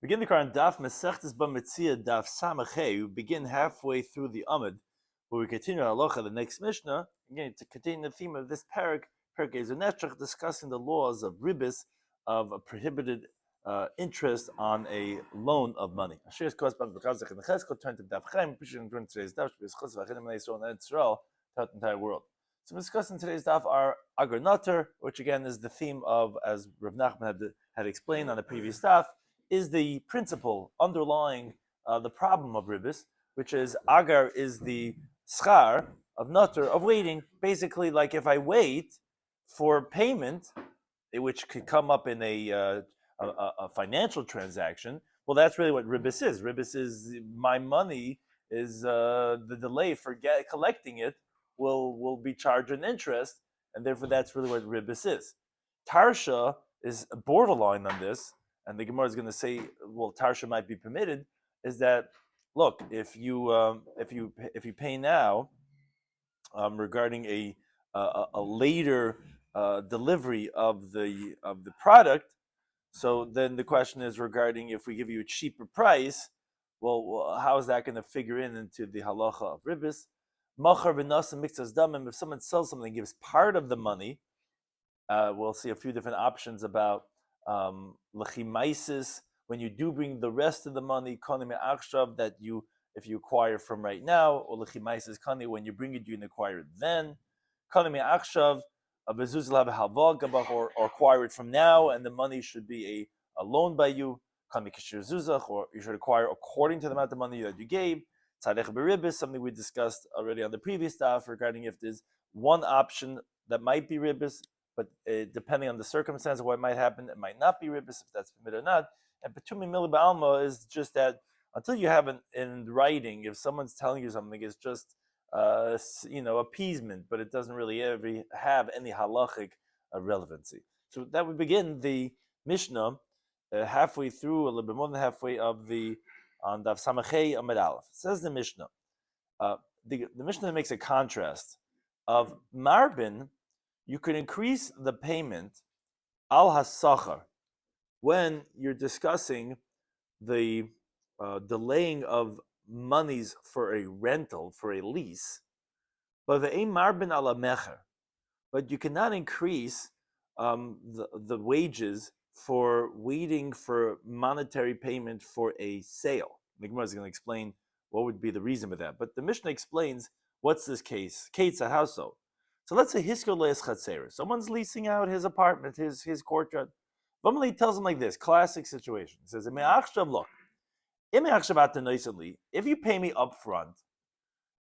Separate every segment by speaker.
Speaker 1: Begin the current Daf Mesechtes Bava Metzia Daf Samachay. We begin halfway through the Amud, where we continue our halacha, the next Mishnah, again to continue the theme of this parak, discussing the laws of ribis, of a prohibited interest on a loan of money. Turn to Daf Chaim, during today's Daf, throughout the entire world. So we're discussing today's Daf are Agar Nater, which again is the theme of, as Rav Nachman had explained on the previous Daf, is the principle underlying the problem of ribis, which is agar is the schar of natur, of waiting. Basically, like if I wait for payment, which could come up in a financial transaction, well, that's really what ribis is. Ribis is my money is the delay for collecting it will be charged an interest, and therefore that's really what ribis is. Tarsha is borderline on this. And the Gemara is going to say, well, tarsha might be permitted. Is that, look, if you pay now regarding a later delivery of the product, so then the question is regarding if we give you a cheaper price, well how is that going to figure into the halacha of ribis? Machar v'nasa mixas damim. If someone sells something and gives part of the money, we'll see a few different options about lechimaisis, when you do bring the rest of the money, konim achshav, that if you acquire from right now, or lechimaisis kani, when you bring it, you can acquire it then. Konim achshav, or acquire it from now, and the money should be a loan by you. Kani kishir zuzach, or you should acquire according to the amount of money that you gave. Tzadech beribis, something we discussed already on the previous stuff regarding if there's one option that might be ribis, but depending on the circumstance of what might happen, it might not be ribis, if that's permitted or not. And petumi mili ba'alma is just that until you have it in writing, if someone's telling you something, it's just appeasement, but it doesn't really ever have any halachic relevancy. So that would begin the Mishnah halfway through, a little bit more than halfway of on Daf Samachay Amid Aleph. It says the Mishnah. The Mishnah makes a contrast of marbin. You could increase the payment al hasachar when you're discussing the delaying of monies for a rental, for a lease, but the marbin ala mecher. But you cannot increase the wages for waiting for monetary payment for a sale. The Gemara is going to explain what would be the reason for that. But the Mishnah explains what's this case. Kate's a household. So let's say hiskor leis chatzeres. Someone's leasing out his apartment, his courtyard. Vamali tells him like this, classic situation. He says, look, if you pay me up front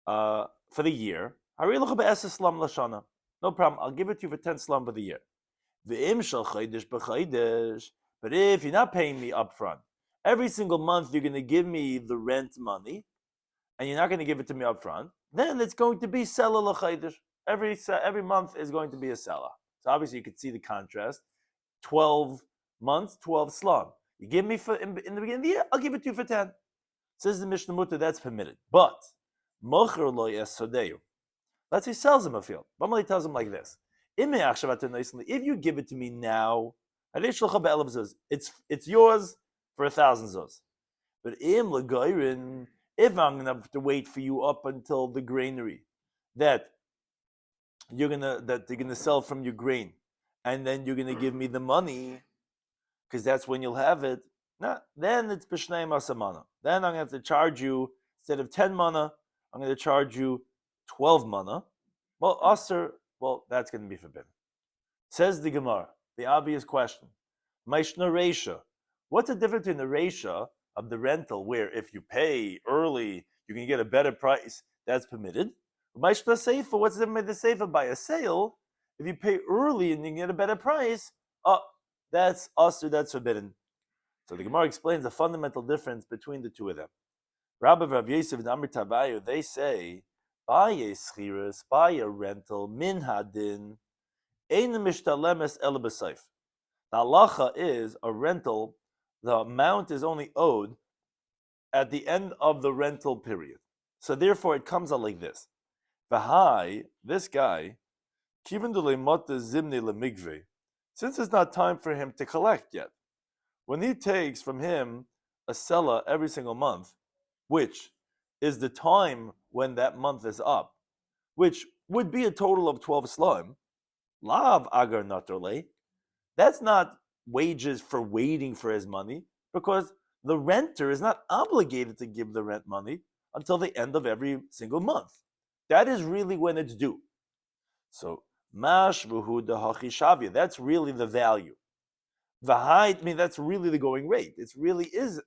Speaker 1: for the year, no problem, I'll give it to you for 10 slum for the year. But if you're not paying me up front, every single month you're going to give me the rent money, and you're not going to give it to me up front, then it's going to be sela l'chaydish. Every month is going to be a sela. So obviously you could see the contrast. 12 months, 12 slum. You give me in the beginning of the year, I'll give it to you for 10. Says the Mishnah Mutter, that's permitted. But mocher lo yesodeyu. Let's say he sells him a field. Bamali tells him like this: if you give it to me now, it's yours for 1,000 zuz. But if I'm gonna have to wait for you up until the granary that you're gonna sell from your grain, and then you're gonna give me the money, because that's when you'll have it. Nah, then it's b'shnei masamana. Then I'm gonna have to charge you, instead of 10 mana, I'm gonna charge you 12 mana. Well, that's gonna be forbidden. Says the Gemara, the obvious question: Maishna Reisha. What's the difference in the Reisha of the rental, where if you pay early, you can get a better price? That's permitted. Maishna Seifa. What's the difference in the Seifa by a sale? If you pay early and you can get a better price, that's usher, that's forbidden. So the Gemara explains the fundamental difference between the two of them. Rabbi Rav Yosef and Amr Tabayu, they say, buy a schiras, buy a rental, min hadin, ein mishtalemes el b'seif. The halacha is a rental, the amount is only owed at the end of the rental period. So therefore it comes out like this. V'hai, this guy, kiven de le'mota zimne le'migve, since it's not time for him to collect yet, when he takes from him a sela every single month, which is the time when that month is up, which would be a total of 12 slime, lav agar natorle, that's not wages for waiting for his money, because the renter is not obligated to give the rent money until the end of every single month. That is really when it's due. So, mash v'hu dehachi shavia, that's really the value. V'hai, I mean, that's really the going rate. It really is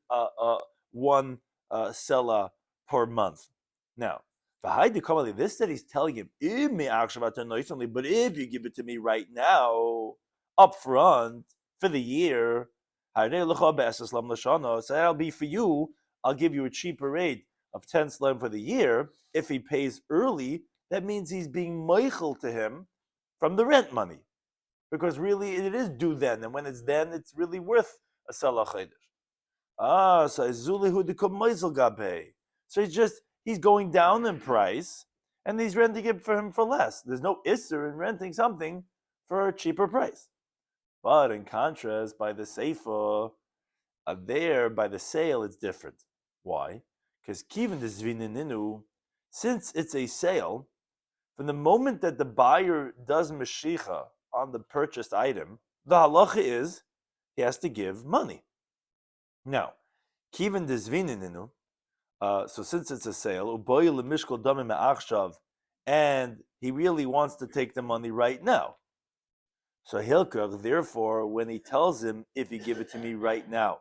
Speaker 1: one sela per month. Now, this that he's telling him, but if you give it to me right now, up front, for the year, so that'll be for you, I'll give you a cheaper rate of 10 slam for the year. If he pays early, that means he's being meichel to him from the rent money. Because really it is due then, and when it's then, it's really worth a salah chodesh. So he's going down in price, and he's renting it for him for less. There's no isser in renting something for a cheaper price. But in contrast, by the seifa, there by the sale, it's different. Why? Because kiven desvinininu, since it's a sale, from the moment that the buyer does meshicha on the purchased item, the halacha is he has to give money. Now, kiven desvinininu, so since it's a sale, and he really wants to take the money right now. So Hilkach, therefore, when he tells him, if you give it to me right now,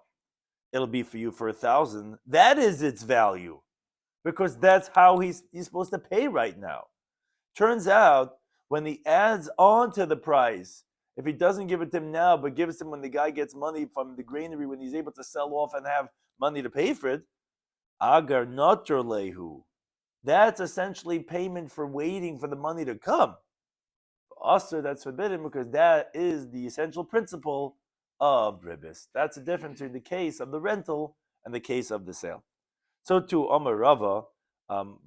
Speaker 1: it'll be for you for 1,000, that is its value. Because that's how he's supposed to pay right now. Turns out, when he adds on to the price, if he doesn't give it to him now, but gives him when the guy gets money from the granary, when he's able to sell off and have money to pay for it, agar notor lehu, that's essentially payment for waiting for the money to come. Also, that's forbidden because that is the essential principle of ribis. That's the difference between the case of the rental and the case of the sale. So to Amar Rava,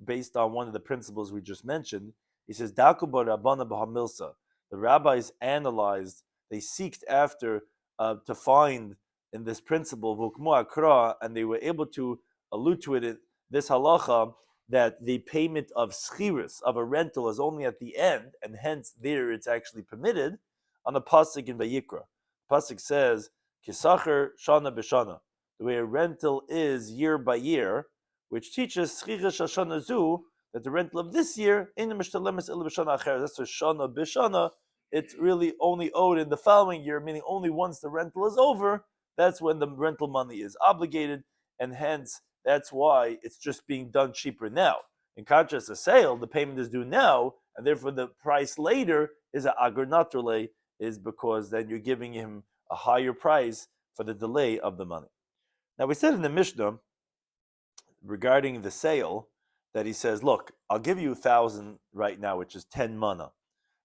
Speaker 1: based on one of the principles we just mentioned, he says, Dakuba Rabbana B'Hamilsa. The rabbis analyzed, they seeked after to find in this principle, Vukmu Akra, and they were able to allude to it, this halacha, that the payment of schirus, of a rental, is only at the end, and hence there it's actually permitted, on the pasuk in Vayikra. The pasuk says, Kisacher shana b'shana, the way a rental is year by year, which teaches schirus shana zu, that the rental of this year, in the mishtalemis il b'shana acher, that's a shana b'shana, it's really only owed in the following year, meaning only once the rental is over, that's when the rental money is obligated, and hence that's why it's just being done cheaper now. In contrast, a sale, the payment is due now, and therefore the price later is an agar natrole, is because then you're giving him a higher price for the delay of the money. Now we said in the Mishnah regarding the sale that he says, look, I'll give you 1,000 right now, which is 10 mana.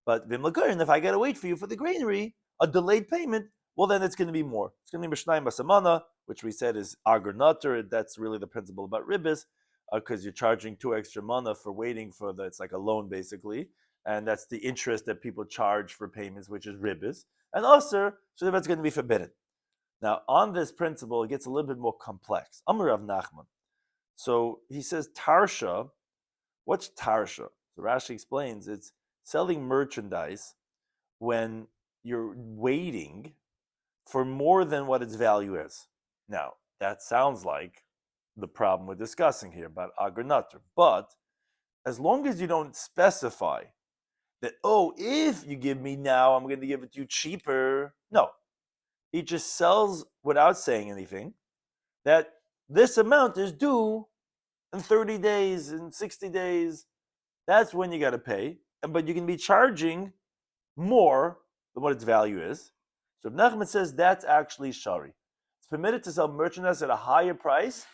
Speaker 1: But v'mlagarin, if I gotta wait for you for the granary, a delayed payment, well then it's going to be more. It's going to be mishnayim basamana, which we said is agar nater. That's really the principle about ribis, because you're charging 2 extra mana for waiting for the. It's like a loan basically, and that's the interest that people charge for payments, which is ribis. And also, so that's going to be forbidden. Now, on this principle, it gets a little bit more complex. Amar Rav Nachman. So he says tarsha. What's tarsha? So Rashi explains it's selling merchandise when you're waiting for more than what its value is. Now, that sounds like the problem we're discussing here about agar nater. But as long as you don't specify that, if you give me now, I'm going to give it to you cheaper. No. He just sells without saying anything that this amount is due in 30 days, in 60 days. That's when you got to pay. But you can be charging more than what its value is. So Nachman says that's actually shari. It's permitted to sell merchandise at a higher price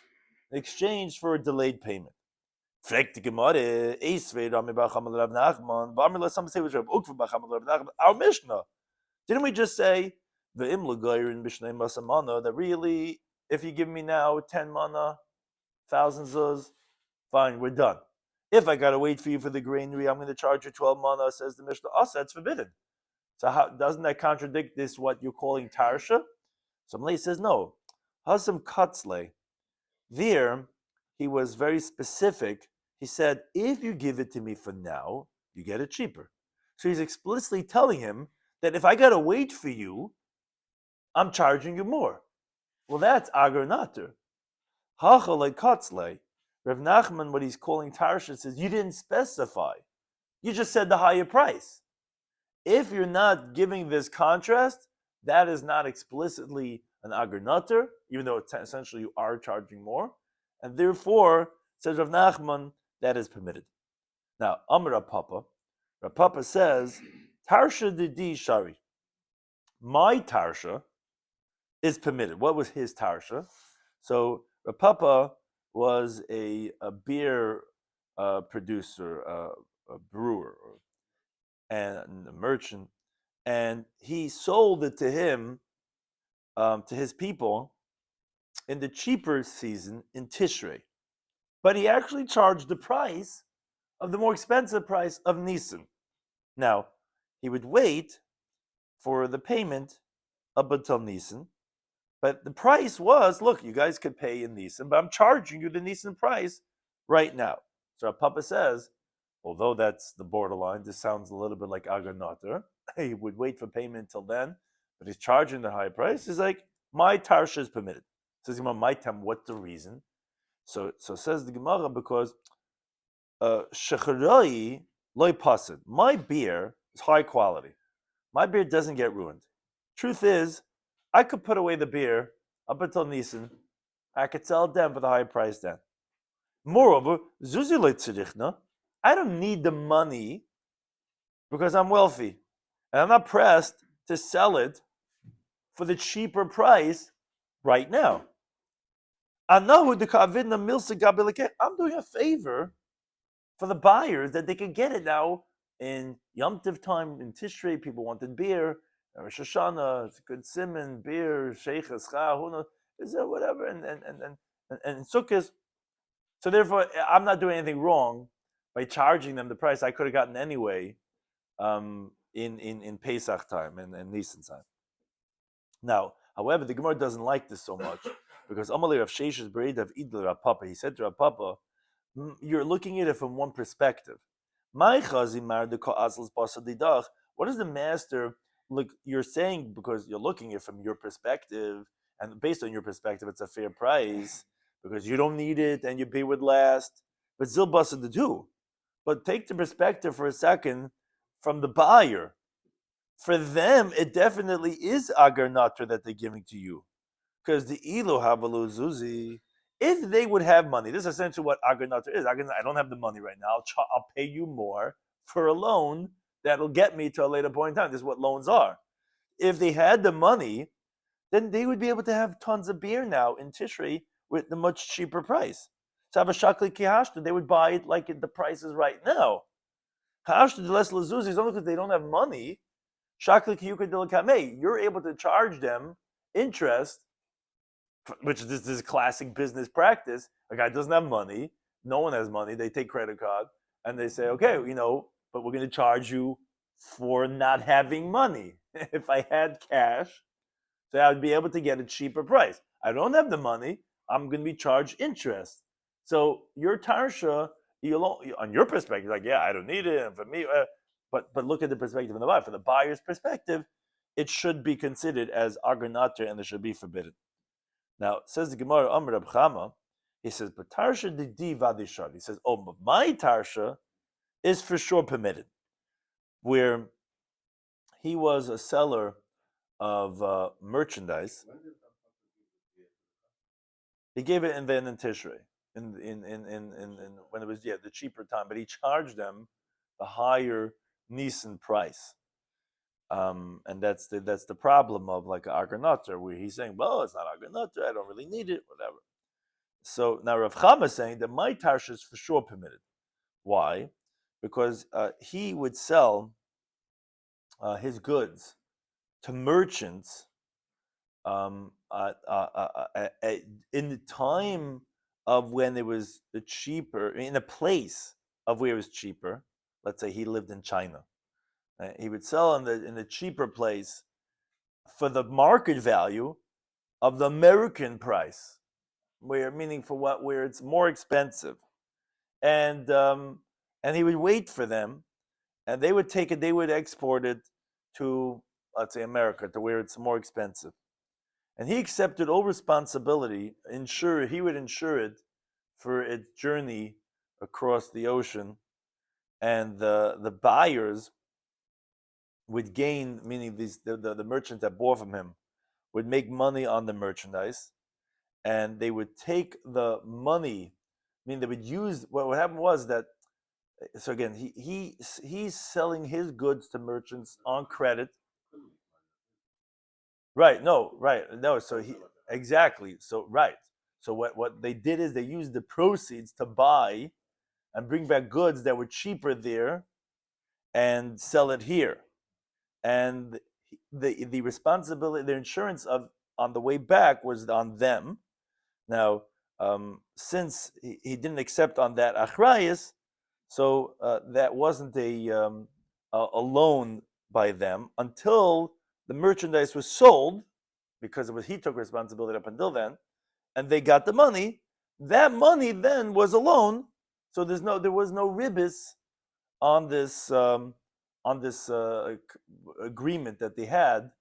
Speaker 1: in exchange for a delayed payment. Our Mishnah, didn't we just say that really, if you give me now 10 mana, 1,000 zuz, fine, we're done. If I gotta wait for you for the granary, I'm going to charge you 12 mana, says the Mishnah. That's forbidden. So how doesn't that contradict this, what you're calling tarsha? So Malay says no. Hasam katzle. There, he was very specific. He said, if you give it to me for now, you get it cheaper. So he's explicitly telling him that if I got to wait for you, I'm charging you more. Well, that's agar nater. Hacha like katzle. Rav Nachman, what he's calling tarsha, says you didn't specify. You just said the higher price. If you're not giving this contrast, that is not explicitly an agar nater, even though essentially you are charging more, and therefore, says Rav Nachman, that is permitted. Now, Amar Rav Papa says, tarsha didi shari. My tarsha is permitted. What was his tarsha? So Rav Papa was a beer producer, a brewer, and a merchant, and he sold it to him, to his people, in the cheaper season in Tishrei. But he actually charged the price of the more expensive price of Nisan. Now, he would wait for the payment up until Nisan, but the price was, look, you guys could pay in Nisan, but I'm charging you the Nisan price right now. So our Papa says, although that's the borderline, this sounds a little bit like agar nater. He would wait for payment until then, but he's charging the high price. He's like, my tarsha is permitted. Says Gemara, my tam, what's the reason? So says the Gemara, because shecharoi loy pasid. My beer is high quality. My beer doesn't get ruined. Truth is, I could put away the beer up until Nisan. I could sell it then for the high price then. Moreover, zuzi loy tzirichna. I don't need the money because I'm wealthy. And I'm not pressed to sell it for the cheaper price right now. I'm doing a favor for the buyers that they could get it now in Yom Tov time, in Tishrei. People wanted beer, Rosh Hashanah, it's good simon, beer, sheiches, whatever, and sukkahs. So therefore, I'm not doing anything wrong by charging them the price I could have gotten anyway in Pesach time and Nisan time. Now, however, the Gemara doesn't like this so much because Amalei Rav Sheshes Bereid of Idl Rav Papa, he said to Rav Papa, you're looking at it from one perspective. What does the master look? You're saying because you're looking at it from your perspective, and based on your perspective, it's a fair price because you don't need it and your beer would last. But zil basa the do. But take the perspective for a second from the buyer. For them, it definitely is agar nater that they're giving to you. Because the ilo havalu zuzi, if they would have money, this is essentially what agar nater is. I don't have the money right now. I'll pay you more for a loan that'll get me to a later point in time. This is what loans are. If they had the money, then they would be able to have tons of beer now in Tishrei with a much cheaper price. So have a shakli kihashta, they would buy it like the price is right now. Hashta de les lazuzi is only because they don't have money. Shakli kiyuka de l'kamei, you're able to charge them interest, which this is classic business practice. A guy doesn't have money, no one has money, they take credit card, and they say, okay, but we're going to charge you for not having money. If I had cash, so I would be able to get a cheaper price. I don't have the money, I'm going to be charged interest. So your tarsha, on your perspective, like, yeah, I don't need it, and for me, but look at the perspective of the buyer. From the buyer's perspective, it should be considered as agar nater and it should be forbidden. Now, says the Gemara, Amr Rab Chama, he says, but tarsha didi vadishar. He says, oh, but my tarsha is for sure permitted. Where he was a seller of merchandise, he gave it in Tishrei, in when it was the cheaper time, but he charged them the higher Nisan price, and that's the problem of like agar nater, where he's saying, well, it's not agar nater, I don't really need it, whatever. So now Rav Chama is saying that my tarsha is for sure permitted. Why? Because he would sell his goods to merchants in the time of when it was cheaper, in a place of where it was cheaper. Let's say he lived in China. He would sell in the cheaper place for the market value of the American price. where it's more expensive, and he would wait for them, and they would take it, they would export it to, let's say, America, to where it's more expensive, and he accepted all responsibility. He would insure it for its journey across the ocean, and the buyers would gain, meaning the merchants that bought from him would make money on the merchandise, and they would take the money. I mean, they would use what happened was that. So again, he's selling his goods to merchants on credit. Right. No. Right. No. So he exactly. So right. So what they did is they used the proceeds to buy and bring back goods that were cheaper there and sell it here. And the responsibility, the insurance of on the way back was on them. Now, since he didn't accept on that achrayus, so that wasn't a loan by them until the merchandise was sold, because he took responsibility up until then, and they got the money. That money then was a loan, so there was no ribis on this agreement that they had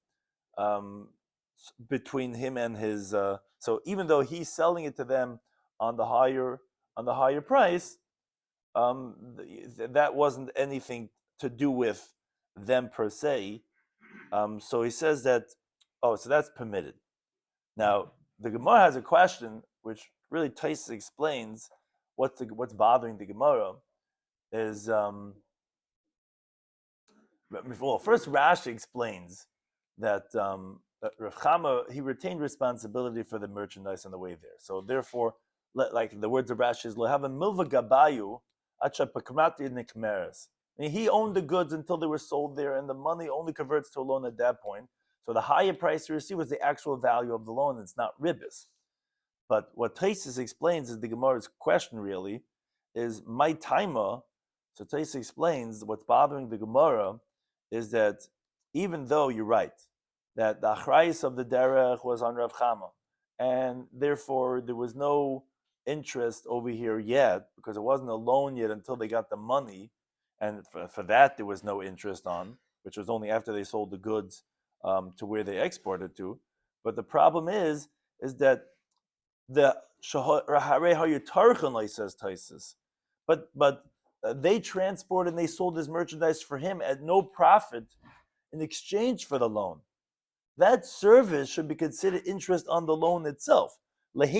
Speaker 1: between him and his. So even though he's selling it to them on the higher price, that wasn't anything to do with them per se. So he says that, so that's permitted. Now, the Gemara has a question, which really Taisa explains what's bothering the Gemara is, first Rashi explains that Rav Chama, he retained responsibility for the merchandise on the way there. So therefore, like the words of Rashi is, "Lo have a milva gabayu acha pakmati nikmeres." He owned the goods until they were sold there, and the money only converts to a loan at that point. So the higher price you receive was the actual value of the loan. It's not ribis. But what Taisus explains is the Gemara's question really is my taima. So Taisus explains what's bothering the Gemara is that even though you're right that the achrayus of the derech was on Rav Chama, and therefore there was no interest over here yet because it wasn't a loan yet until they got the money, and for that there was no interest on, which was only after they sold the goods to where they exported to. But the problem is that the Raharei Hayutarchan says Taisus, but they transported and they sold this merchandise for him at no profit in exchange for the loan. That service should be considered interest on the loan itself. That's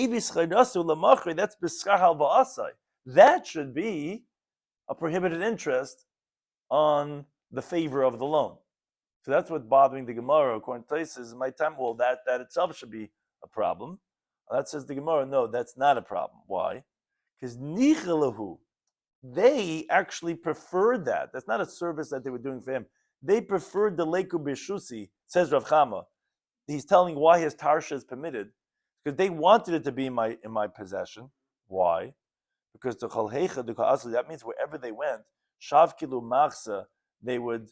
Speaker 1: that should be a prohibited interest on the favor of the loan. So that's what's bothering the Gemara. According to Taisus, my time, well, that itself should be a problem. That says the Gemara, no, that's not a problem. Why? Because nichalahu, they actually preferred that. That's not a service that they were doing for him. They preferred the leiku bishusi, says Rav Chama. He's telling why his tarsha is permitted, because they wanted it to be in my possession. Why? Because the chalhecha, the ka'asli, that means wherever they went, shavkilu machsa, they would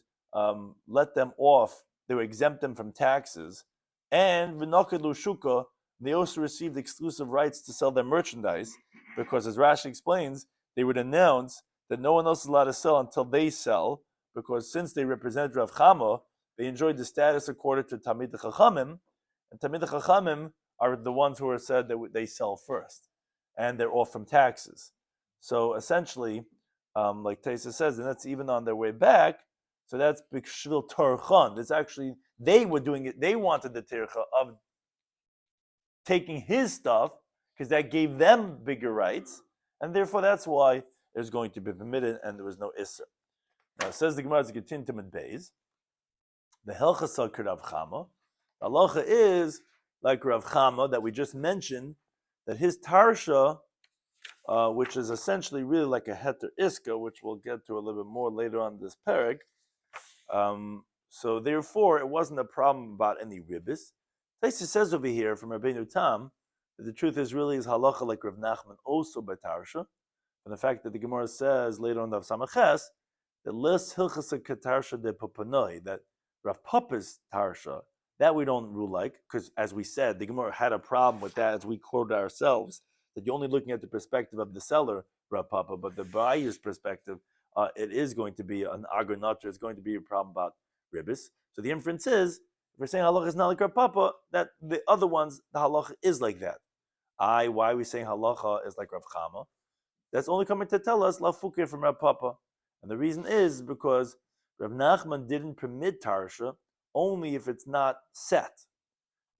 Speaker 1: let them off. They would exempt them from taxes, and v'nokelu shuka, they also received exclusive rights to sell their merchandise, because as Rashi explains, they would announce that no one else is allowed to sell until they sell, because since they represented Rav Chama, they enjoyed the status accorded to Tamid Chachamim, and Tamid Chachamim are the ones who are said that they sell first, and they're off from taxes. So essentially, like Taisa says, and that's even on their way back, so that's B'Shvil Torchan. It's actually, they were doing it, they wanted the tircha of taking his stuff, because that gave them bigger rights, and therefore that's why it was going to be permitted, and there was no Isser. Now it says the Gemara is continuing to Beis. The Helchasal Rav Chama. The halacha is like Rav Chama that we just mentioned, that his tarsha, which is essentially really like a heter iska, which we'll get to a little bit more later on this parak. So therefore, it wasn't a problem about any ribis. Taisa says over here from Rabbeinu Tam that the truth is really is halacha like Rav Nachman also by tarsha, and the fact that the Gemara says later on the Samaches that les hilchasa katarsha de popanoi, that Rav Papa's tarsha That we don't rule like, because as we said, the Gemara had a problem with that as we quoted ourselves, that you're only looking at the perspective of the seller, Rav Papa, but the buyer's perspective, it is going to be an agronator, it's going to be a problem about ribbis. So the inference is, if we're saying halacha is not like Rav Papa, that the other ones, the halacha is like that. Why are we saying halacha is like Rav Chama? That's only coming to tell us la fukir from Rav Papa. And the reason is because Rav Nachman didn't permit tarsha only if it's not set.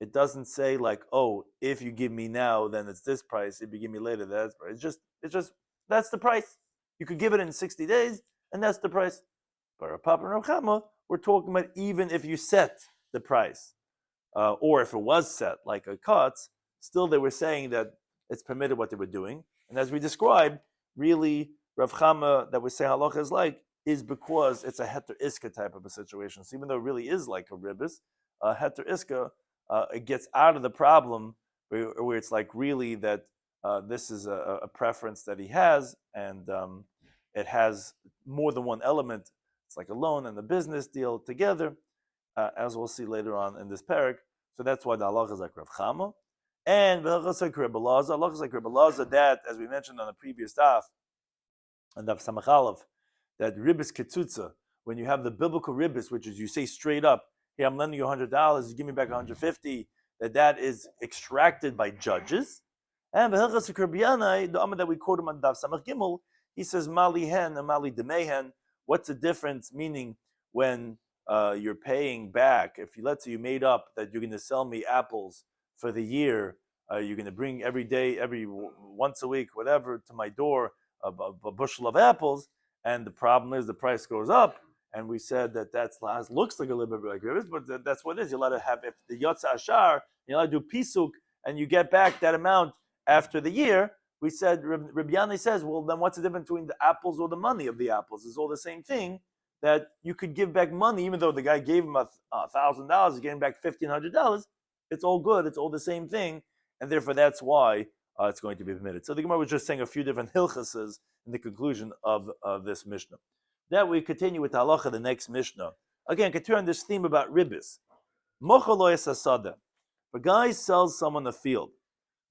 Speaker 1: It doesn't say like, oh, if you give me now, then it's this price. If you give me later, that's price. It's just that's the price. You could give it in 60 days, and that's the price. But Rav Papa and Rav Chama, we're talking about even if you set the price, or if it was set like a cuts, still they were saying that it's permitted what they were doing. And as we described, really Rav Chama that we say halacha is like is because it's a heter iska type of a situation. So even though it really is like a ribbis, heter iska, it gets out of the problem where it's like really that this is a preference that he has, and it has more than one element. It's like a loan and a business deal together, as we'll see later on in this parak. So that's why the halacha is like Rav Chama. And the halacha is like Rabbi Elazar. Halacha is like Rabbi Elazar that, as we mentioned on the previous daf, and Daf Samach Aleph, that ribbis ketzutza, when you have the biblical ribbis, which is you say straight up, hey, I'm lending you $100, you give me back $150, that is extracted by judges. And the Amar that we quote him on Daf Samach Gimel, he says mali hen and mali demehen. What's the difference? Meaning when you're paying back, if you let's say you made up that you're going to sell me apples for the year, you're going to bring every day, once a week, whatever, to my door a bushel of apples, and the problem is the price goes up, and we said that looks like a little bit like ribbis, but that's what it is. You're allowed to have, if the yotza ashar, you're allowed to do pisuk, and you get back that amount after the year. We said, Rabbi Yanai says, well, then what's the difference between the apples or the money of the apples? It's all the same thing, that you could give back money, even though the guy gave him $1,000, he's getting back $1,500. It's all good. It's all the same thing, and therefore that's why it's going to be permitted. So the Gemara was just saying a few different hilchases in the conclusion of this Mishnah. That we continue with the halacha, the next Mishnah. Again, continue on this theme about ribbis. Mocha lo yasasada. If a guy sells someone a field,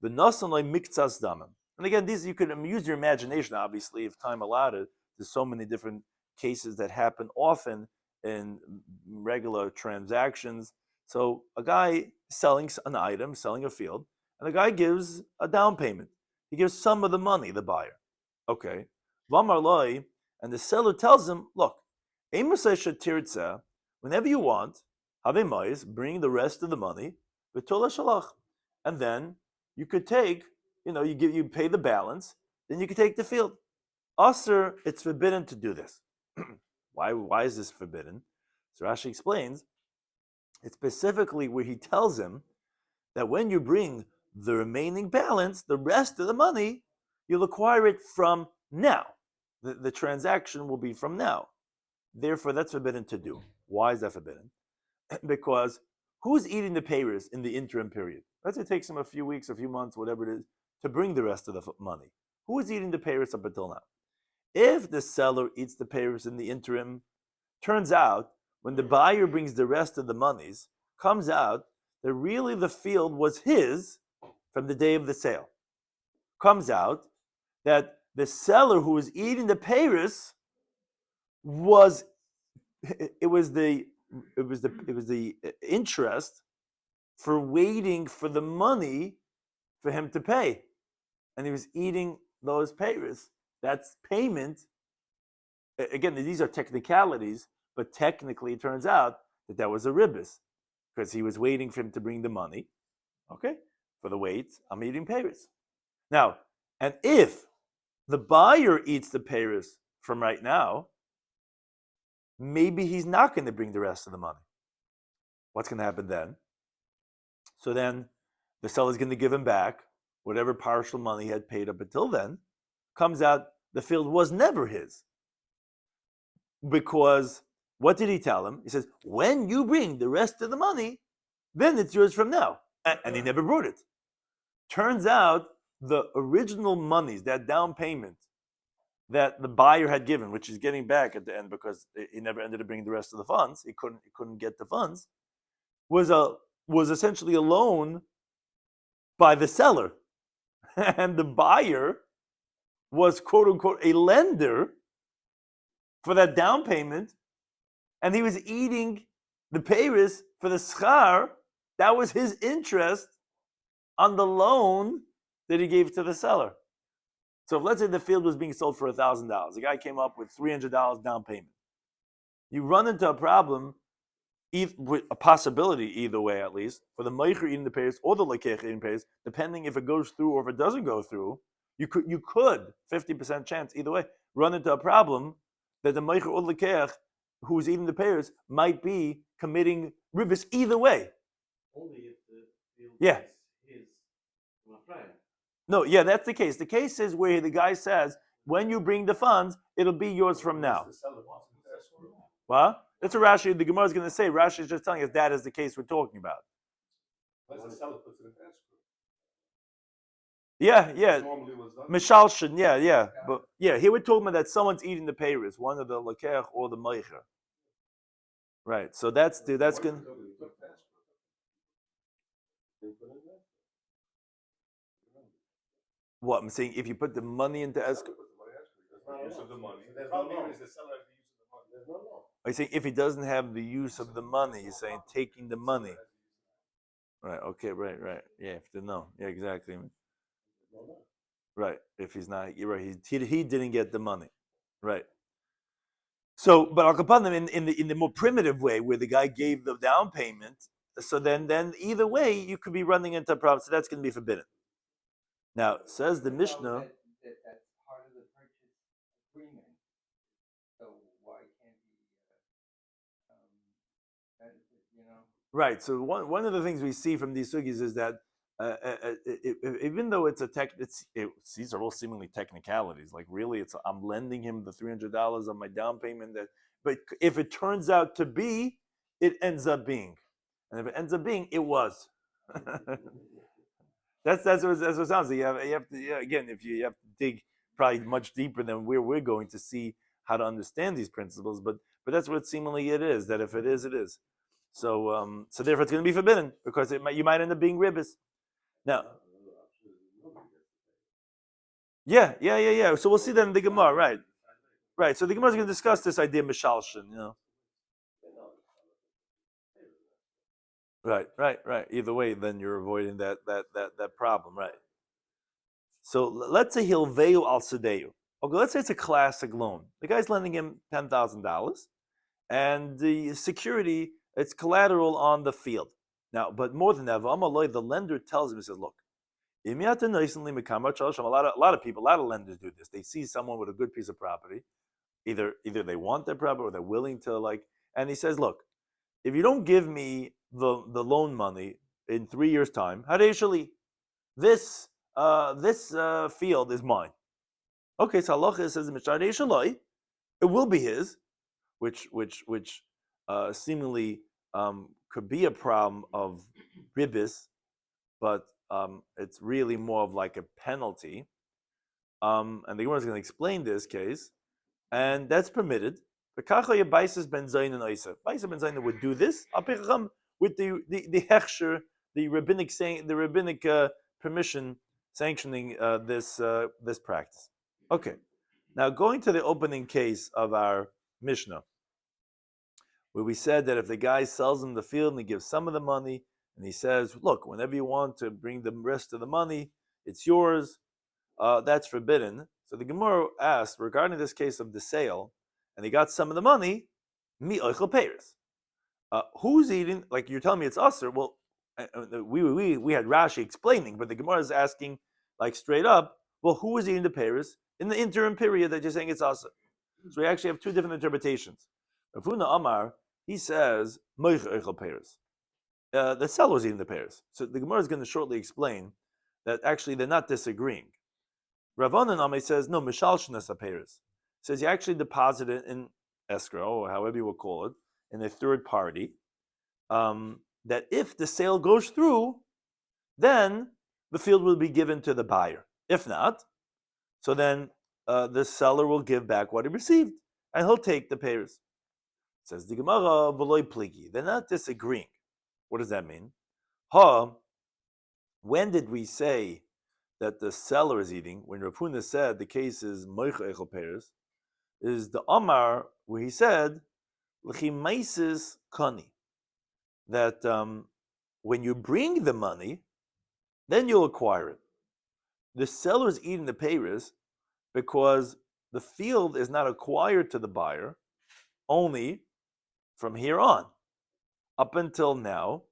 Speaker 1: the nasan lo miktsas damim. And again, these you could use your imagination, obviously, if time allowed it. There's so many different cases that happen often in regular transactions. So a guy selling an item, selling a field, and the guy gives a down payment. He gives some of the money, the buyer. Okay. V'amar loi, and the seller tells him, look, whenever you want, bring the rest of the money, and then you could take, you pay the balance, then you could take the field. Aser, it's forbidden to do this. Why is this forbidden? So Rashi explains, it's specifically where he tells him that when you bring the remaining balance, the rest of the money, you'll acquire it from now. The transaction will be from now. Therefore, that's forbidden to do. Why is that forbidden? Because who's eating the payers in the interim period? Let's say it takes him a few weeks, a few months, whatever it is, to bring the rest of the money. Who is eating the payers up until now? If the seller eats the payers in the interim, turns out when the buyer brings the rest of the monies, comes out that really the field was his from the day of the sale. Comes out that the seller who was eating the payers was the interest for waiting for the money for him to pay, and he was eating those payers. That's payment. Again, these are technicalities, but technically it turns out that was a ribbis because he was waiting for him to bring the money. Okay, for the wait, I'm eating payers. Now, and if the buyer eats the payers from right now, maybe he's not going to bring the rest of the money. What's going to happen then? So then the seller's going to give him back whatever partial money he had paid up until then. Comes out the field was never his. Because what did he tell him? He says, when you bring the rest of the money, then it's yours from now. And he never brought it. Turns out the original monies, that down payment that the buyer had given, which he's getting back at the end because he never ended up bringing the rest of the funds, he couldn't get the funds, was essentially a loan by the seller, and the buyer was quote unquote a lender for that down payment, and he was eating the payers for the schar. That was his interest on the loan that he gave to the seller. So if, let's say, the field was being sold for $1,000, the guy came up with $300 down payment. You run into a problem, with a possibility either way, at least for the meicher eating the payers or the lekech eating payers, depending if it goes through or if it doesn't go through. You could 50% chance either way run into a problem that the meicher or lekech who's eating the payers might be committing ribis either way.
Speaker 2: Only if the field
Speaker 1: Yeah.
Speaker 2: is my friend.
Speaker 1: No, yeah, that's the case. The case is where the guy says, when you bring the funds, it'll be yours from now. What? That's what Rashi, the Gemara is going to say. Rashi is just telling us that is the case we're talking about. Yeah. Mishalshin, yeah. But yeah, here we're talking about that someone's eating the payers, one of the lekech or the meicher. Right. So that's going. What I'm saying, if you put the money into escrow, I say if he doesn't have the use of the money, he's saying taking the money. Right. Okay. Right. Yeah. If they know. Yeah. Exactly. Right. If he's not, you're right. He didn't get the money. Right. So, but I'll compare them in the more primitive way, where the guy gave the down payment. So then either way, you could be running into a problem. So that's going to be forbidden. Now, says the Mishnah.
Speaker 3: That's part of the purchase agreement. So why can't he benefit?
Speaker 1: Right. So one of the things we see from these sugis is that even though it's these are all seemingly technicalities. Like really, I'm lending him the $300 on my down payment. But if it turns out to be, it ends up being, and if it ends up being, it was. That's what it sounds like. You have to again, if you have to dig probably much deeper than where we're going to see how to understand these principles. But that's what seemingly it is. That if it is, it is. So therefore it's going to be forbidden because you might end up being ribis. Now, yeah. So we'll see that in the Gemara, right. So the Gemara is going to discuss this idea of mishalshin, Right. Either way, then you're avoiding that problem, right? So let's say he'll veil al sedeu. Okay, let's say it's a classic loan. The guy's lending him $10,000, and the security, it's collateral on the field. Now, but more than that, the lender tells him, he says, look, a lot of people, a lot of lenders do this. They see someone with a good piece of property, either they want their property or they're willing to and he says, look, if you don't give me the loan money in 3 years' time, this field is mine. Okay, so Allah says it will be his, which seemingly could be a problem of ribis, but it's really more of like a penalty. And the Gemara is going to explain this case, and that's permitted. Baisa ben Zayin would do this with the hechsher, the rabbinic permission sanctioning this practice. Okay, now going to the opening case of our Mishnah, where we said that if the guy sells him the field and he gives some of the money, and he says, look, whenever you want to bring the rest of the money, it's yours, that's forbidden. So the Gemara asked, regarding this case of the sale, and he got some of the money, mi oichel peiros. Who's eating? Like you're telling me it's usher. Well, we had Rashi explaining, but the Gemara is asking like straight up. Well, who is eating the peiros in the interim period that you're saying it's usher? So we actually have two different interpretations. Rafuna Amar, he says moich oichel peiros. The seller is eating the peiros. So the Gemara is going to shortly explain that actually they're not disagreeing. Ravonan Amar says no, mishalshnas peiros. Says you actually deposit it in escrow, or however you will call it, in a third party, that if the sale goes through, then the field will be given to the buyer. If not, so then the seller will give back what he received, and he'll take the payers. Says the Gemara, v'loi pligi. They're not disagreeing. What does that mean? Ha, when did we say that the seller is eating? When Rav Huna said the case is moicha echel peres, is the Amar where he said l'chimaisis kani, that when you bring the money, then you'll acquire it. The seller is eating the peres because the field is not acquired to the buyer only from here on. Up until now,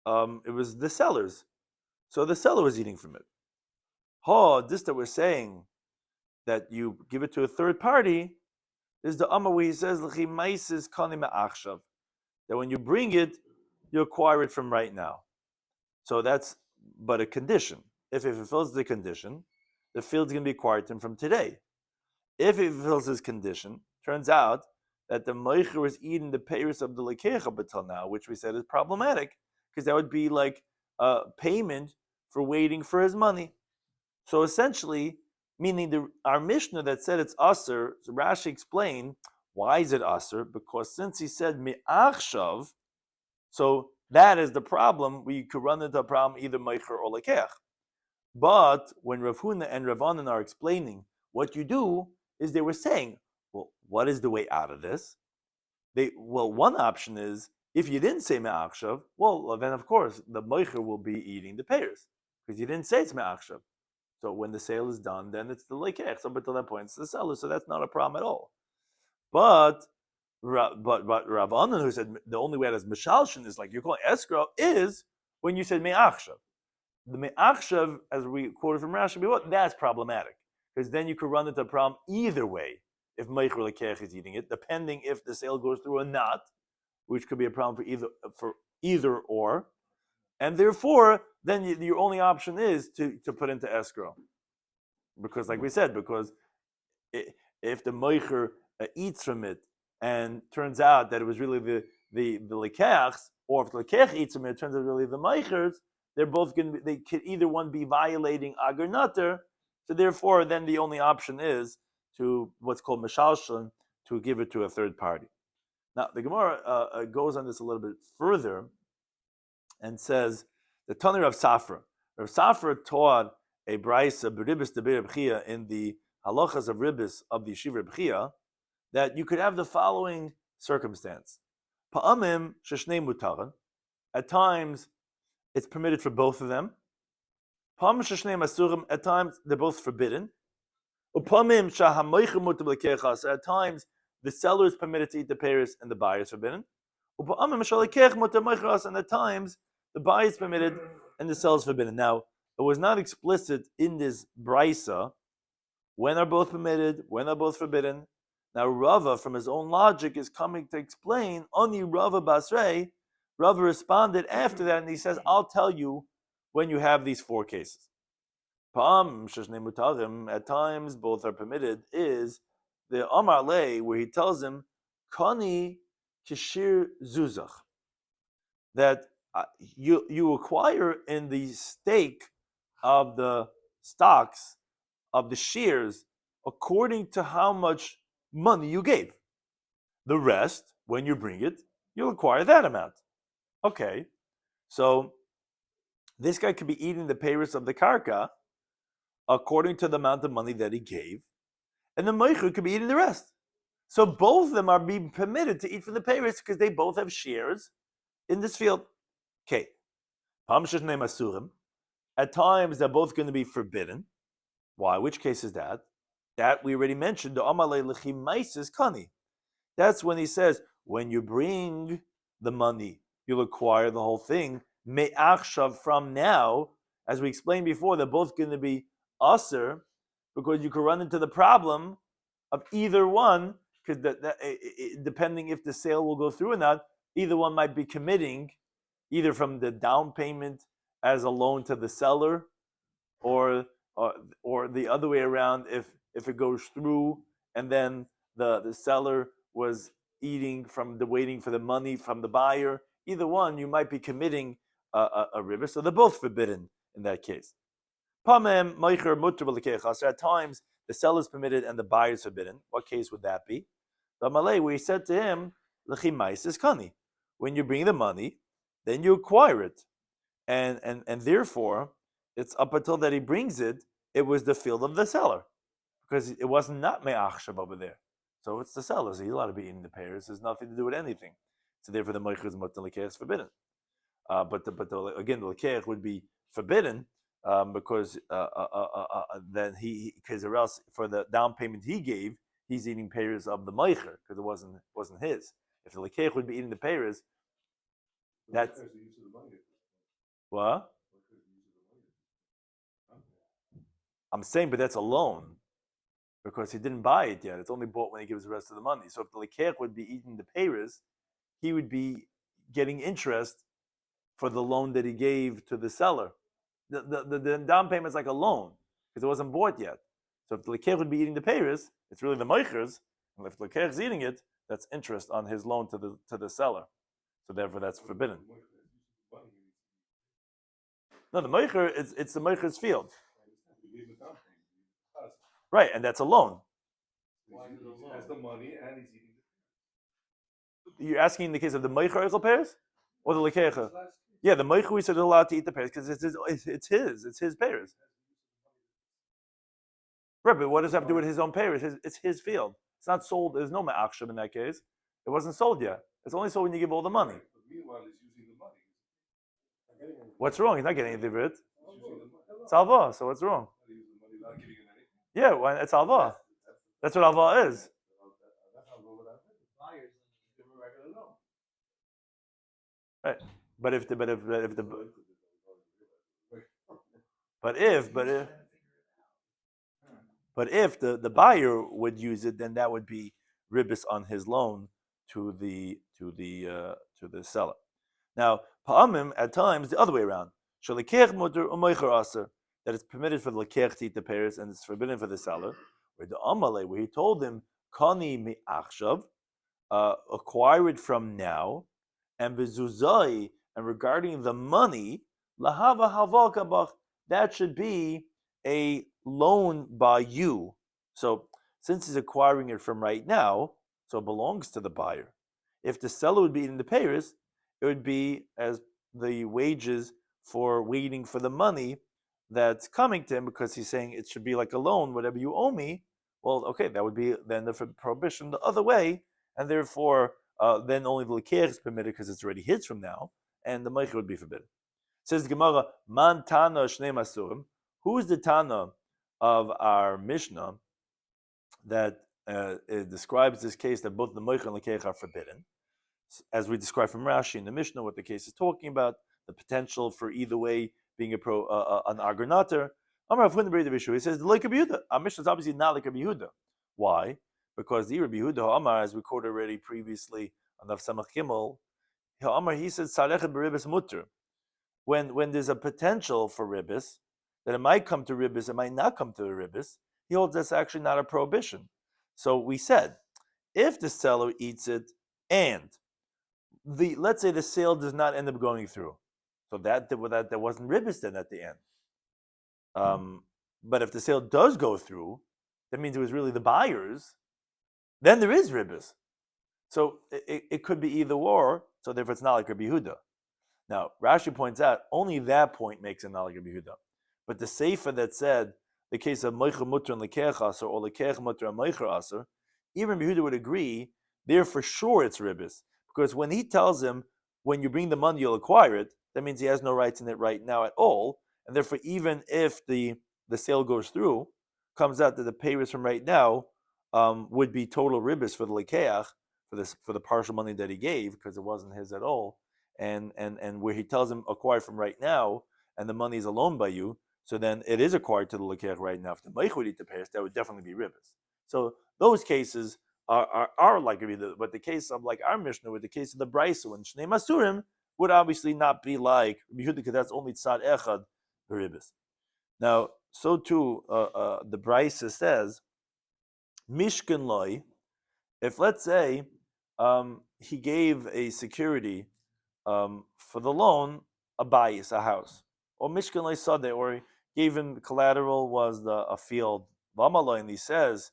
Speaker 1: it was the seller's. So the seller was eating from it. This that we're saying that you give it to a third party is the Amma where he says that when you bring it, you acquire it from right now. So that's but a condition. If it fulfills the condition, the field's going to be acquired to him from today. If it fulfills this condition, turns out that the moicher is eating the payers of the lekeich up until now, which we said is problematic, because that would be like a payment for waiting for his money. So essentially, meaning our Mishnah that said it's aser, so Rashi explained, why is it aser? Because since he said mi'achshav, so that is the problem. We could run into a problem either moicher or lekeich. But when Rav Huna and Rav Anan are explaining what you do, is they were saying, well, what is the way out of this? One option is, if you didn't say me'achshav, well, then of course, the moicher will be eating the payers, because you didn't say it's me'achshav. So when the sale is done, then it's the lekeich. So up until that point, it's the seller, so that's not a problem at all. But Rav Anan, who said the only way that is mishalshin is like you're calling escrow, is when you said me'achshav. The me'achshav, as we quoted from Rashi before, that's problematic, because then you could run into a problem either way if Meicher Lekeich is eating it, depending if the sale goes through or not, which could be a problem for either or, and therefore then your only option is to put into escrow, because like we said, because if the Meicher eats from it and turns out that it was really the Lekeichs, or if the Lekeich eats from it, it turns out really the Meichers, they're both going to they could either one be violating agar nater, so therefore then the only option is to what's called mishalshin, to give it to a third party. Now the Gemara goes on this a little bit further and says the Tani Rav Safra. Rav Safra taught a brayso b'ribis de Reb Chia in the halachas of ribis of the yeshiva Reb Chia that you could have the following circumstance: Pa'amim sheshnei mutaran. At times, it's permitted for both of them. Pa'amim sheshnei masurim. At times, they're both forbidden. Upamim shahamoicher mutar b'lekeich. At times, the seller is permitted to eat the peiros and the buyer is forbidden. Upamim shalekeich mutar moicher. And at times, the buyer is permitted and the seller is forbidden. Now, it was not explicit in this brayso when are both permitted, when are both forbidden. Now Rava, from his own logic, is coming to explain, Oni Rava Basrei. Rava responded after that, and he says, I'll tell you when you have these four cases. At times, both are permitted, is the Amar Le, where he tells him, Kani Kishir Zuzach, that you acquire in the stake of the stocks, of the shares, according to how much money you gave. The rest, when you bring it, you'll acquire that amount. Okay, so this guy could be eating the peiros of the karka according to the amount of money that he gave, and the meicher could be eating the rest. So both of them are being permitted to eat from the peiros because they both have shares in this field. Okay, at times they're both going to be forbidden. Why? Which case is that? That we already mentioned, the Amalei L'chimaisis Kani. That's when he says, when you bring the money, you'll acquire the whole thing. Me'achshav, from now, as we explained before, they're both going to be aser, because you could run into the problem of either one, because depending if the sale will go through or not, either one might be committing, either from the down payment as a loan to the seller, or the other way around, if it goes through and then the seller was eating from the waiting for the money from the buyer, either one, you might be committing a river. So they're both forbidden in that case. At times, the seller is permitted and the buyer is forbidden. What case would that be? The Malay, where he said to him, when you bring the money, then you acquire it, and therefore, it's up until that he brings it. It was the field of the seller, because it wasn't not me'achshav over there. So it's the seller. So he's allowed to be eating the pears. There's nothing to do with anything. So therefore, the moicher is mutter l'keich is forbidden. But again, the l'keich would be forbidden because then because or else for the down payment he gave, he's eating pears of the moicher because it wasn't his. If the l'keich would be eating the pears, that's what I'm saying. But that's a loan because he didn't buy it yet. It's only bought when he gives the rest of the money. So if the l'keich would be eating the pears, he would be getting interest for the loan that he gave to the seller. The down payment is like a loan because it wasn't bought yet. So if the l'keich would be eating the pears, it's really the moicher's. And if the l'keich is eating it, that's interest on his loan to the seller. So therefore, that's forbidden. No, the moicher it's the moicher's field. Right, and that's a loan.
Speaker 2: He has the money and he's eating the
Speaker 1: You're asking in the case of the moicher ekel pears or the l'keich? Yeah, the moicher we said is allowed to eat the pears because it's his pears. Right, but what does that have to do with his own pears? It's his field. It's not sold. There's no ma'achshav in that case. It wasn't sold yet. It's only sold when you give all the money.
Speaker 2: But meanwhile, he's using the money.
Speaker 1: What's wrong? He's not getting anything for it. It's alva. So what's wrong?
Speaker 2: He's using the money, not giving him anything.
Speaker 1: Yeah, well, it's alva. That's what alva is.
Speaker 2: That's how low that is. Buyers give him a regular loan.
Speaker 1: Right. But if the buyer would use it, then that would be ribis on his loan to the seller. Now, pa'amim at times the other way around. Shalikeich muter u'moicher aser, that it's permitted for the lekeich to eat the pears and it's forbidden for the seller. Where the amale, where he told him kani mi'achshav, acquire it from now, and v'zuzai, and regarding the money, lahava halva kabach, that should be a loan by you. So since he's acquiring it from right now, so it belongs to the buyer. If the seller would be eating the pears, it would be as the wages for waiting for the money that's coming to him, because he's saying it should be like a loan, whatever you owe me. Well, okay, that would be then the prohibition the other way, and therefore then only the l'keich is permitted because it's already his from now, and the moicher would be forbidden. Says the Gemara, Man Tana Shnei Masurim. Who is the Tana of our Mishnah that it describes this case that both the moicher and l'keich are forbidden? As we described from Rashi in the Mishnah, what the case is talking about, the potential for either way being an argonator. Amar Rav Huna B'Rei Rabbi, he says the like Rabbi Yehuda. Our Mishnah is obviously not like Rabbi Yehuda. Why? Because the Rabbi Yehuda Amar, as we quoted already previously on Daf Samach Gimel, Amar he says Salechet b'ribis mutter. When there's a potential for ribis, that it might come to ribis, it might not come to the ribis, he holds that's actually not a prohibition. So we said, if the seller eats it and let's say the sale does not end up going through, so that there wasn't ribis then at the end. But if the sale does go through, that means it was really the buyer's. Then there is ribis. So it could be either or. So therefore, it's not like Rabbi Yehuda. Now Rashi points out only that point makes it not like Rabbi Yehuda. But the sefer that said the case of moicher mutter and lekeich aser, or lekeich mutter and moicher aser, even Rabbi Yehuda would agree. There for sure it's ribis, because when he tells him when you bring the money you'll acquire it, that means he has no rights in it right now at all. And therefore, even if the sale goes through, comes out that the payers from right now would be total ribis for the lekeach, for the partial money that he gave, because it wasn't his at all. And where he tells him acquire from right now, and the money is a loan by you, so then it is acquired to the lekeach right now. If the moich would eat the payers, that would definitely be ribis. So those cases are like Rabbi, but the case of like our Mishnah, with the case of the Brisa and Shnei Masurim, would obviously not be like Rabbi Yehuda, because that's only tzad echad beribis. Now, so too, the Brisa says, Mishkan loy, if let's say he gave a security for the loan, a bayis, a house, or Mishkan loy sadeh, or he gave him the collateral was a field, v'amaloy, and he says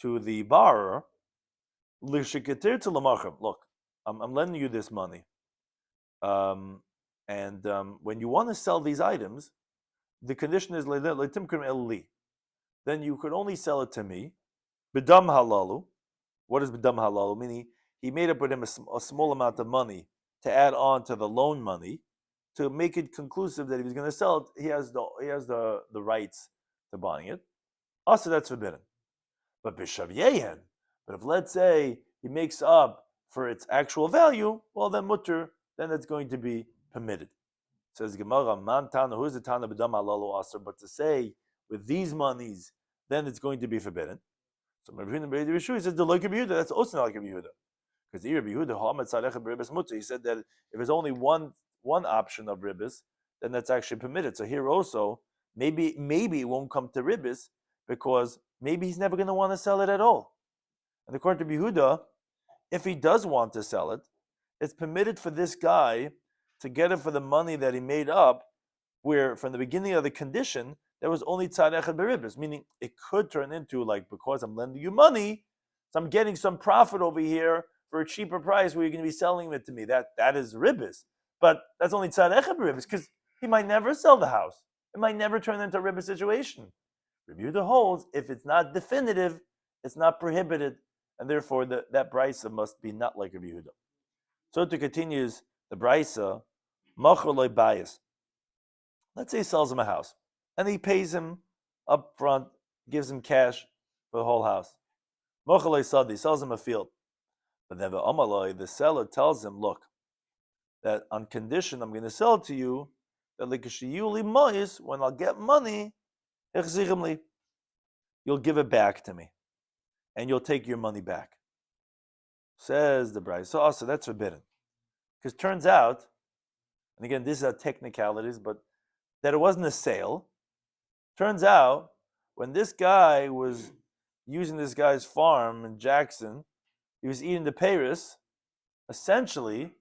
Speaker 1: to the borrower, look, I'm lending you this money, When you want to sell these items, the condition is leitimkrim el li. Then you could only sell it to me. B'dam halalu. What is b'dam halalu? Meaning he made up with him a small amount of money to add on to the loan money to make it conclusive that if he's going to sell it, he has the rights to buying it. Also, that's forbidden. But b'shavyehen. But if let's say he makes up for its actual value, well then mutter, then it's going to be permitted. Says Gemara, man tana, who is the tana b'dam halalu aser? But to say with these monies, then it's going to be forbidden. So Rabbi Shloimy says the like Rabbi Yehuda, that's also not like Rabbi Yehuda. Because the Rabbi Yehuda, he said that if there's only one option of ribbis, then that's actually permitted. So here also, maybe it won't come to ribbis because maybe he's never going to want to sell it at all. And according to Yehuda, if he does want to sell it, it's permitted for this guy to get it for the money that he made up, where from the beginning of the condition, there was only tzad echad beribis, meaning it could turn into like, because I'm lending you money, so I'm getting some profit over here for a cheaper price where you're going to be selling it to me. That is ribis. But that's only tzad echad beribis, because he might never sell the house. It might never turn into a ribis situation. Rabbi Yehuda holds, if it's not definitive, it's not prohibited, and therefore that brisa must be not like Rabbi Yehuda. So to continues the brisa, machar loy bayis. Let's say he sells him a house, and he pays him up front, gives him cash for the whole house. Machar loy sadi, sells him a field. But then the seller tells him, look, that on condition I'm going to sell it to you, that when I'll get money, you'll give it back to me, and you'll take your money back. Says the bride. So that's forbidden. Because turns out, and again, these are technicalities, but that it wasn't a sale. Turns out, when this guy was using this guy's farm in Jackson, he was eating the peiros. Essentially,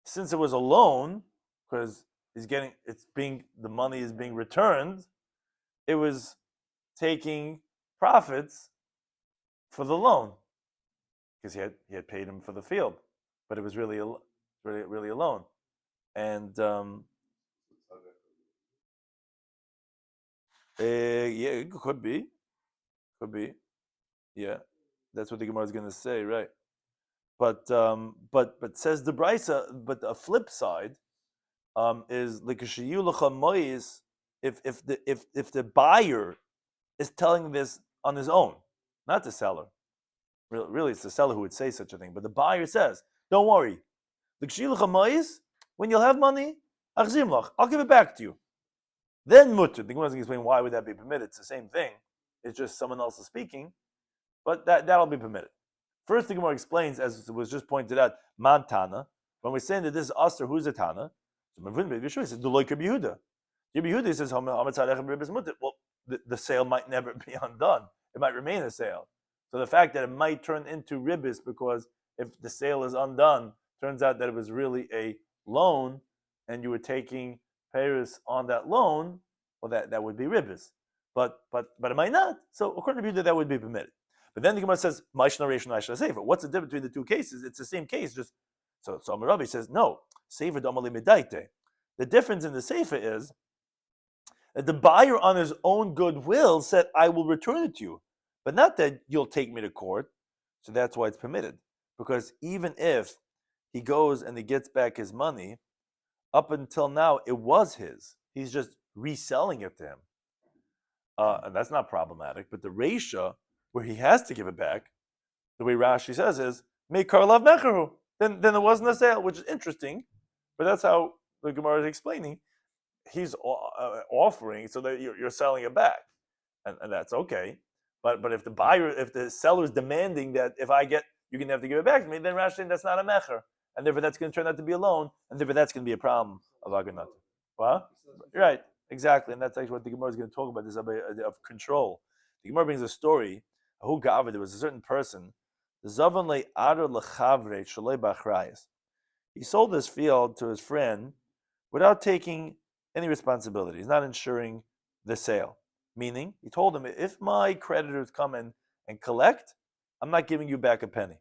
Speaker 1: since it was a loan, because the money is being returned, it was taking profits for the loan, because he had paid him for the field, but it was really a loan, and it could be, yeah, that's what the Gemara is going to say, right? But says the brisa, but the flip side is if the buyer is telling this on his own, not the seller. Really, it's the seller who would say such a thing. But the buyer says, "Don't worry, when you'll have money, I'll give it back to you." Then mutter. The Gemara is going to explain why would that be permitted. It's the same thing. It's just someone else is speaking, but that'll be permitted. First, the Gemara explains, as was just pointed out, man tana. When we're saying that this is aser, who's a tana? So Rabbi Shloimy says, "Like Rabbi Yehuda." Rabbi Yehuda says, "Well, the sale might never be undone. It might remain a sale. So the fact that it might turn into ribis, because if the sale is undone, turns out that it was really a loan, and you were taking peiros on that loan, well, that would be ribis. But it might not. So according to Yehuda, that would be permitted. But then the Gemara says, "Ma'ishna reish ma'ishna seifa." What's the difference between the two cases? It's the same case. Just so Rabbi says, no, seifa d'amali medaite. The difference in the seifa is that the buyer on his own goodwill said, "I will return it to you," but not that you'll take me to court. So that's why it's permitted. Because even if he goes and he gets back his money, up until now it was his. He's just reselling it to him, and that's not problematic. But the reisha, where he has to give it back, the way Rashi says is, "Make karlav mecharu." Then it wasn't a sale, which is interesting, but that's how the Gemara is explaining. He's offering so that you're selling it back, and that's okay. But if the seller is demanding that if I get, you're going to have to give it back to me, then Rashi saying that's not a mecher, and therefore that's going to turn out to be a loan, and therefore that's going to be a problem of aganat. What? Right, exactly, and that's actually what the Gemara is going to talk about, this of control. The Gemara brings a story. Who gave it? There was a certain person. He sold this field to his friend without taking any responsibility. He's not ensuring the sale. Meaning, he told him, if my creditors come in and collect, I'm not giving you back a penny.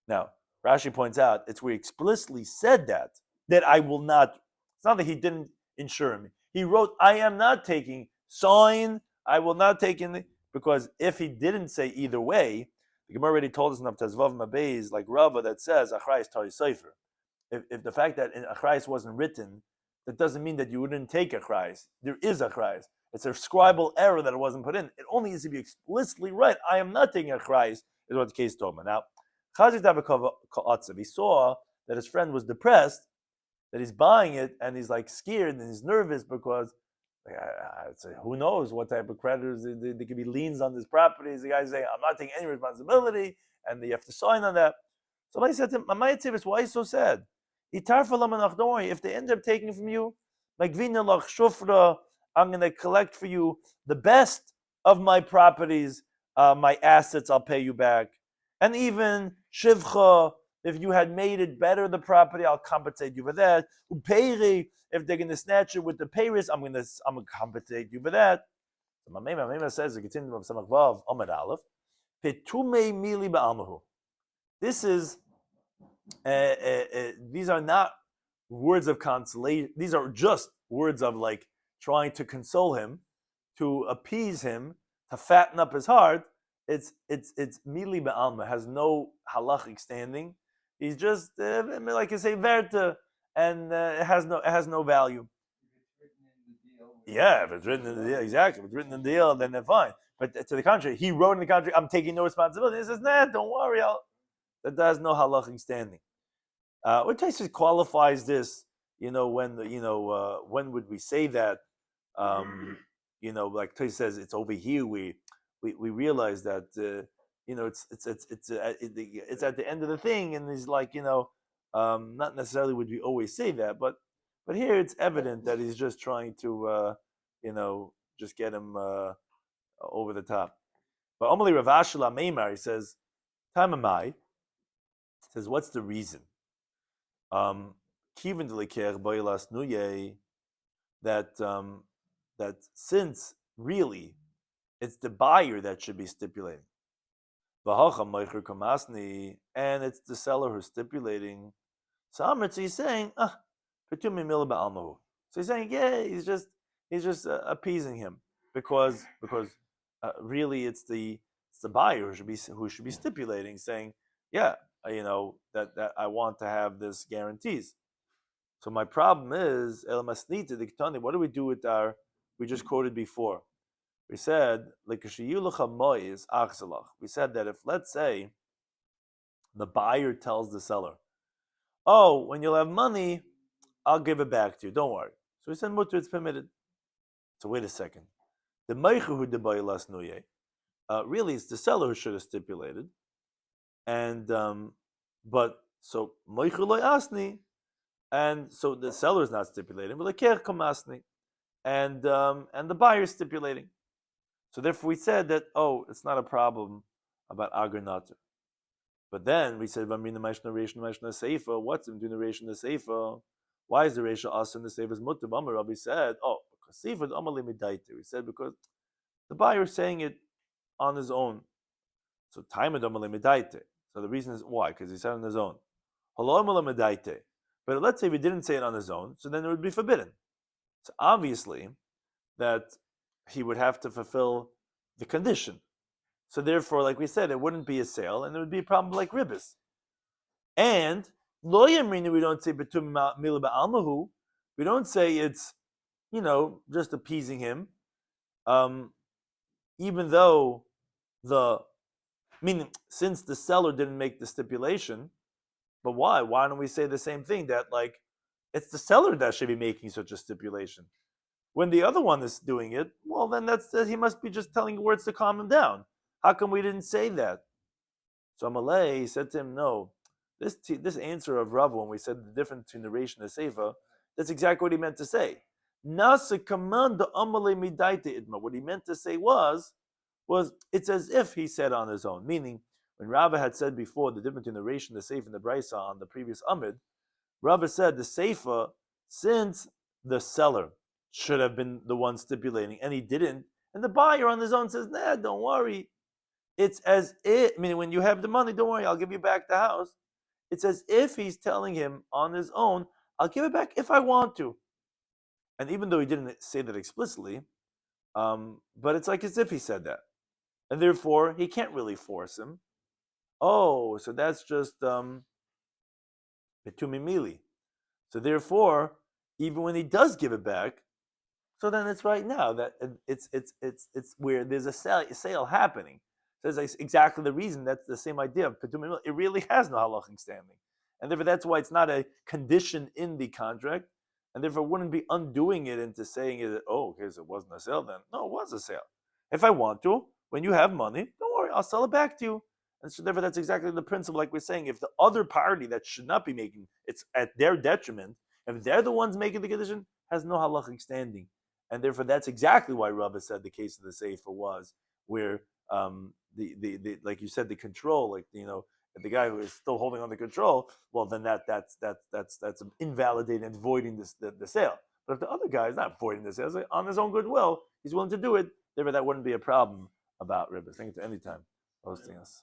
Speaker 1: Now, Rashi points out it's where he explicitly said that I will not. It's not that he didn't insure me. He wrote, I am not taking, sign, I will not take in, because if he didn't say either way, the Gemara already told us in Tezvav Mabeis, like Rava, that says, Achrayis Tari Sefer. If the fact that Achrayis wasn't written, that doesn't mean that you wouldn't take Achrayis. There is Achrayis. It's a scribal error that it wasn't put in. It only needs to be explicitly right. I am not taking Achrayis, is what the case told me. Now, he saw that his friend was depressed, that he's buying it, and he's like scared and he's nervous because who knows what type of creditors there could be liens on these properties. The guy's saying, I'm not taking any responsibility, and you have to sign on that. Somebody said to him, why are you so sad? Don't worry, if they end up taking from you, I'm going to collect for you the best of my properties, my assets, I'll pay you back. And even shivcha, if you had made it better, the property, I'll compensate you for that. Upeiri, if they're going to snatch it with the payris, I'm going to compensate you for that. So Mamema says, the continuum of Samach Vav, Amud Aleph, Petume mili ba'almahu. This is, these are not words of consolation. These are just words of like trying to console him, to appease him, to fatten up his heart. It's mili be'alma, has no halachic standing. He's just like you say, verte, and it has no value. Yeah, if it's written in the deal, exactly. If it's written in the deal, then they're fine. But to the contrary, he wrote in the contract, I'm taking no responsibility. He says, nah, don't worry, that has no halachic standing. What Taisus qualifies this, when would we say that? Like Taisus says, it's over here. We realize that it's at the end of the thing, and he's like not necessarily would we always say that, but here it's evident that he's just trying to just get him over the top. But Omali Rav Ashla Meimar, he says, Tamamai, says, what's the reason? Kivin delikech boilas nuye, that since really it's the buyer that should be stipulating, and it's the seller who's stipulating. So he's saying, so he's saying, yeah, he's just appeasing him because really it's the buyer who should be stipulating, saying, yeah, that I want to have this guarantees. So my problem is, what do we do with we just quoted before? We said, we said that if, let's say, the buyer tells the seller, oh, when you'll have money, I'll give it back to you, don't worry. So we said, mutter, it's permitted. So wait a second. The really it's the seller who should have stipulated. And but so and so the seller is not stipulating, and the buyer is stipulating. So therefore we said that it's not a problem about agar nater. But then we said what's in the ration the seifa? Why is the ration us in the seifa's mutter? Rabbi said, we said because the buyer is saying it on his own. So so the reason is why? Because he said on his own. But let's say we didn't say it on his own, so then it would be forbidden. So obviously that he would have to fulfill the condition. So therefore, like we said, it wouldn't be a sale, and there would be a problem like ribbis. And lo yamrini, we don't say betum mila ba'almahu. We don't say it's just appeasing him, even though meaning since the seller didn't make the stipulation. But why? Why don't we say the same thing, that like it's the seller that should be making such a stipulation? When the other one is doing it, well, then he must be just telling words to calm him down. How come we didn't say that? So Amalei said to him, no, this answer of Rav, when we said the difference between the Reish and the Seifa, that's exactly what he meant to say. Nasa command the Amalei midaita idma. What he meant to say was it's as if he said on his own. Meaning, when Rava had said before the difference between the Reish and the Seifa and the Brisa on the previous Amid, Rava said the Seifa, since the seller should have been the one stipulating, and he didn't, and the buyer on his own says, nah, don't worry. It's as if, meaning when you have the money, don't worry, I'll give you back the house. It's as if he's telling him on his own, I'll give it back if I want to. And even though he didn't say that explicitly, but it's like as if he said that. And therefore, he can't really force him. Oh, so that's just Betumimili. So therefore, even when he does give it back, so then it's right now that it's where there's a sale happening. So that's exactly the reason. That's the same idea of Betumimili. It really has no halachic standing, and therefore that's why it's not a condition in the contract, and therefore wouldn't be undoing it into saying it. Oh, okay, so it wasn't a sale then. No, it was a sale. If I want to, when you have money, don't worry, I'll sell it back to you. And so therefore that's exactly the principle, like we're saying, if the other party that should not be making, it's at their detriment, if they're the ones making the condition, has no halachic standing. And therefore that's exactly why Rava said the case of the Sefer was where the like you said, the control, like the guy who is still holding on the control, well then that's invalidating and voiding the sale. But if the other guy is not voiding the sale, on his own goodwill, he's willing to do it, therefore that wouldn't be a problem about ribbis. Thank you to any time hosting us.